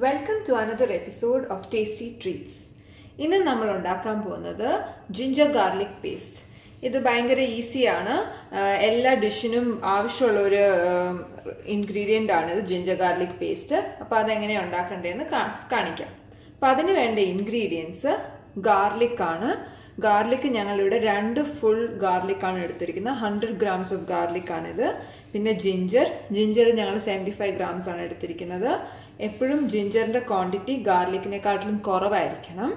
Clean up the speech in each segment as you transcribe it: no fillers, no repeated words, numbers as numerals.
Welcome to another episode of Tasty Treats. ഇന്ന് നമ്മൾ ഉണ്ടാക്കാൻ പോകുന്നത് ജിഞ്ചർ ഗാർലിക് പേസ്റ്റ്. ഇത് ഭയങ്കര ഈസിയാണ്. എല്ലാ ഡിഷിനും ആവശ്യമുള്ള ഒരു ഇൻഗ്രീഡിയൻ്റ് ആണ് ഇത് ജിഞ്ചർ ഗാർലിക് പേസ്റ്റ്. അപ്പോൾ അതെങ്ങനെ ഉണ്ടാക്കേണ്ടതെന്ന് കാണിക്കാം. അപ്പോൾ അതിന് വേണ്ട ഇൻഗ്രീഡിയൻസ് ഗാർലിക് ആണ്. ഗാർലിക് ഞങ്ങളിവിടെ 2 ഫുൾ ഗാർലിക് ആണ് എടുത്തിരിക്കുന്നത്. 100 grams ഓഫ് ഗാർലിക് ആണിത്. പിന്നെ ജിഞ്ചർ ഞങ്ങൾ 75 grams ആണ് എടുത്തിരിക്കുന്നത്. എപ്പോഴും ജിഞ്ചറിൻ്റെ ക്വാണ്ടിറ്റി ഗാർലിക്കിനെക്കാട്ടിലും കുറവായിരിക്കണം.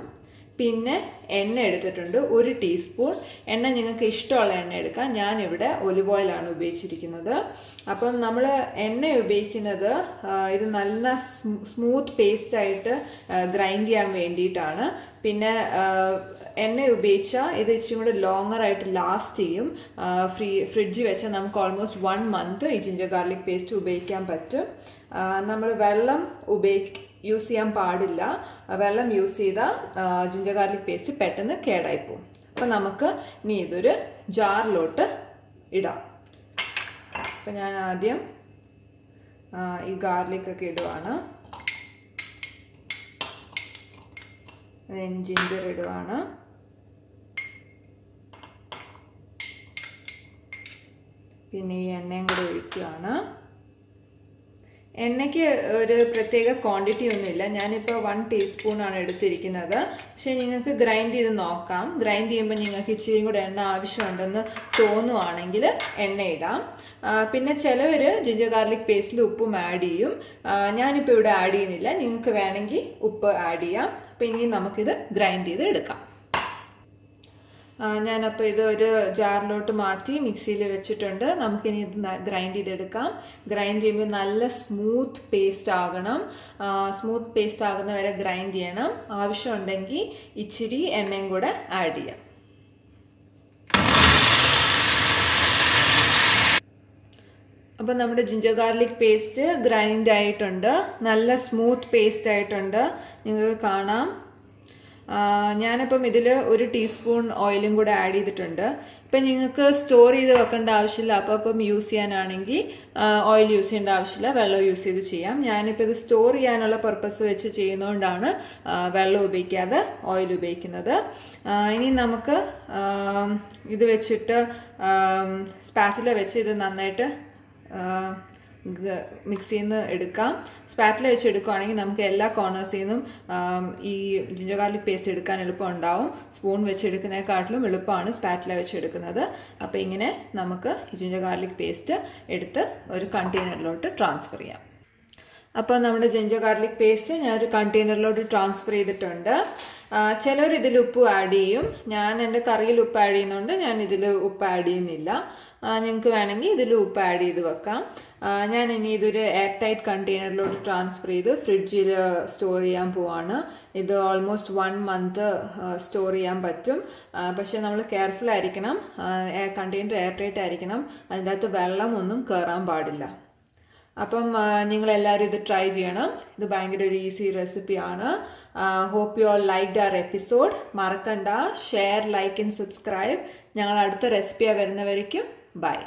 പിന്നെ എണ്ണ എടുത്തിട്ടുണ്ട് 1 ടീസ്പൂൺ. എണ്ണ നിങ്ങൾക്ക് ഇഷ്ടമുള്ള എണ്ണ എടുക്കാം. ഞാനിവിടെ ഒലിവ് ഓയിലാണ് ഉപയോഗിച്ചിരിക്കുന്നത്. അപ്പം നമ്മൾ എണ്ണ ഉപയോഗിക്കുന്നത് ഇത് നല്ല സ്മൂത്ത് പേസ്റ്റായിട്ട് ഗ്രൈൻഡ് ചെയ്യാൻ വേണ്ടിയിട്ടാണ്. പിന്നെ എണ്ണ ഉപയോഗിച്ചാൽ ഇത് ഇച്ചിരി കൂടെ ലോങ്ങറായിട്ട് ലാസ്റ്റ് ചെയ്യും. ഫ്രിഡ്ജിൽ വെച്ചാൽ നമുക്ക് ഓൾമോസ്റ്റ് 1 month ഈ ജിഞ്ചർ ഗാർലിക് പേസ്റ്റ് ഉപയോഗിക്കാൻ പറ്റും. നമ്മൾ വെള്ളം യൂസ് ചെയ്യാൻ പാടില്ല. വെള്ളം യൂസ് ചെയ്താൽ ജിഞ്ചർ ഗാർലിക് പേസ്റ്റ് പെട്ടെന്ന് കേടായി പോകും. അപ്പം നമുക്ക് ഇനി ഇതൊരു ജാറിലോട്ട് ഇടാം. അപ്പം ഞാൻ ആദ്യം ഈ ഗാർലിക്കൊക്കെ ഇടുവാണ്. ജിഞ്ചർ ഇടുവാണ്. പിന്നെ ഈ എണ്ണയും കൂടെ ഒഴിക്കുകയാണ്. എണ്ണയ്ക്ക് ഒരു പ്രത്യേക ക്വാണ്ടിറ്റി ഒന്നുമില്ല. ഞാനിപ്പോൾ 1 ടീസ്പൂണാണ് എടുത്തിരിക്കുന്നത്. പക്ഷേ നിങ്ങൾക്ക് ഗ്രൈൻഡ് ചെയ്ത് നോക്കാം. ഗ്രൈൻഡ് ചെയ്യുമ്പോൾ നിങ്ങൾക്ക് ഇച്ചിരി കൂടെ എണ്ണ ആവശ്യമുണ്ടെന്ന് തോന്നുവാണെങ്കിൽ എണ്ണ ഇടാം. പിന്നെ ചിലവർ ജിഞ്ചർ ഗാർലിക് പേസ്റ്റിൽ ഉപ്പും ആഡ് ചെയ്യും. ഞാനിപ്പോൾ ഇവിടെ ആഡ് ചെയ്യുന്നില്ല. നിങ്ങൾക്ക് വേണമെങ്കിൽ ഉപ്പ് ആഡ് ചെയ്യാം. അപ്പോൾ ഇനി നമുക്കിത് ഗ്രൈൻഡ് ചെയ്ത് എടുക്കാം. ഞാനപ്പോൾ ഇത് ഒരു ജാറിലോട്ട് മാറ്റി മിക്സിയിൽ വെച്ചിട്ടുണ്ട്. നമുക്കിനി ഇത് ഗ്രൈൻഡ് ചെയ്തെടുക്കാം. ഗ്രൈൻഡ് ചെയ്യുമ്പോൾ നല്ല സ്മൂത്ത് പേസ്റ്റ് ആകണം. സ്മൂത്ത് പേസ്റ്റ് ആകുന്ന വരെ ഗ്രൈൻഡ് ചെയ്യണം. ആവശ്യമുണ്ടെങ്കിൽ ഇച്ചിരി എണ്ണയും കൂടെ ആഡ് ചെയ്യാം. അപ്പം നമ്മുടെ ജിഞ്ചർ ഗാർലിക് പേസ്റ്റ് ഗ്രൈൻഡ് ആയിട്ടുണ്ട്. നല്ല സ്മൂത്ത് പേസ്റ്റ് ആയിട്ടുണ്ട്. നിങ്ങൾക്ക് കാണാം. ഞാനിപ്പം ഇതിൽ 1 ടീസ്പൂൺ ഓയിലും കൂടെ ആഡ് ചെയ്തിട്ടുണ്ട്. ഇപ്പം നിങ്ങൾക്ക് സ്റ്റോർ ചെയ്ത് വെക്കേണ്ട ആവശ്യമില്ല. അപ്പം യൂസ് ചെയ്യാനാണെങ്കിൽ ഓയിൽ യൂസ് ചെയ്യേണ്ട ആവശ്യമില്ല. വെള്ളം യൂസ് ചെയ്ത് ചെയ്യാം. ഞാനിപ്പോൾ ഇത് സ്റ്റോർ ചെയ്യാനുള്ള പർപ്പസ് വെച്ച് ചെയ്യുന്നതുകൊണ്ടാണ് വെള്ളം ഉപയോഗിക്കാതെ ഓയിൽ ഉപയോഗിക്കുന്നത്. ഇനി നമുക്ക് ഇത് വെച്ചിട്ട് സ്പാച്ചില വെച്ച് ഇത് നന്നായിട്ട് മിക്സിയിൽ നിന്ന് എടുക്കാം. സ്പാറ്റില വെച്ച് എടുക്കുകയാണെങ്കിൽ നമുക്ക് എല്ലാ കോർണേഴ്സിൽ നിന്നും ഈ ജിഞ്ചർ ഗാർലിക് പേസ്റ്റ് എടുക്കാൻ എളുപ്പം ഉണ്ടാവും. സ്പൂൺ വെച്ച് എടുക്കുന്നതിനെക്കാട്ടിലും എളുപ്പമാണ് സ്പാറ്റില വെച്ച് എടുക്കുന്നത്. അപ്പോൾ ഇങ്ങനെ നമുക്ക് ഈ ജിഞ്ചർ ഗാർലിക് പേസ്റ്റ് എടുത്ത് ഒരു കണ്ടെയ്നറിലോട്ട് ട്രാൻസ്ഫർ ചെയ്യാം. അപ്പോൾ നമ്മുടെ ജിഞ്ചർ ഗാർലിക് പേസ്റ്റ് ഞാനൊരു കണ്ടെയ്നറിലോട്ട് ട്രാൻസ്ഫർ ചെയ്തിട്ടുണ്ട്. ചിലർ ഇതിൽ ഉപ്പ് ആഡ് ചെയ്യും. ഞാൻ എൻ്റെ കറിയിൽ ഉപ്പ് ആഡ് ചെയ്യുന്നതുകൊണ്ട് ഞാൻ ഇതിൽ ഉപ്പ് ആഡ് ചെയ്യുന്നില്ല. നിങ്ങൾക്ക് വേണമെങ്കിൽ ഇതിൽ ഉപ്പ് ആഡ് ചെയ്ത് വെക്കാം. ഞാൻ ഇനി ഇതൊരു എയർ ടൈറ്റ് കണ്ടെയ്നറിലോട്ട് ട്രാൻസ്ഫർ ചെയ്ത് ഫ്രിഡ്ജിൽ സ്റ്റോർ ചെയ്യാൻ പോവാണ്. ഇത് ഓൾമോസ്റ്റ് 1 month സ്റ്റോർ ചെയ്യാൻ പറ്റും. പക്ഷെ നമ്മൾ കെയർഫുൾ ആയിരിക്കണം. കണ്ടെയ്നർ എയർ ടൈറ്റ് ആയിരിക്കണം. അതിൻ്റെ അകത്ത് വെള്ളമൊന്നും കയറാൻ പാടില്ല. അപ്പം നിങ്ങളെല്ലാവരും ഇത് ട്രൈ ചെയ്യണം. ഇത് ഭയങ്കര ഒരു ഈസി റെസിപ്പിയാണ്. Hope you all liked our episode. മറക്കണ്ട, ഷെയർ, ലൈക്ക് ആൻഡ് സബ്സ്ക്രൈബ്. ഞങ്ങൾ അടുത്ത റെസിപ്പിയാണ് വരുന്നവരേക്കും ബൈ.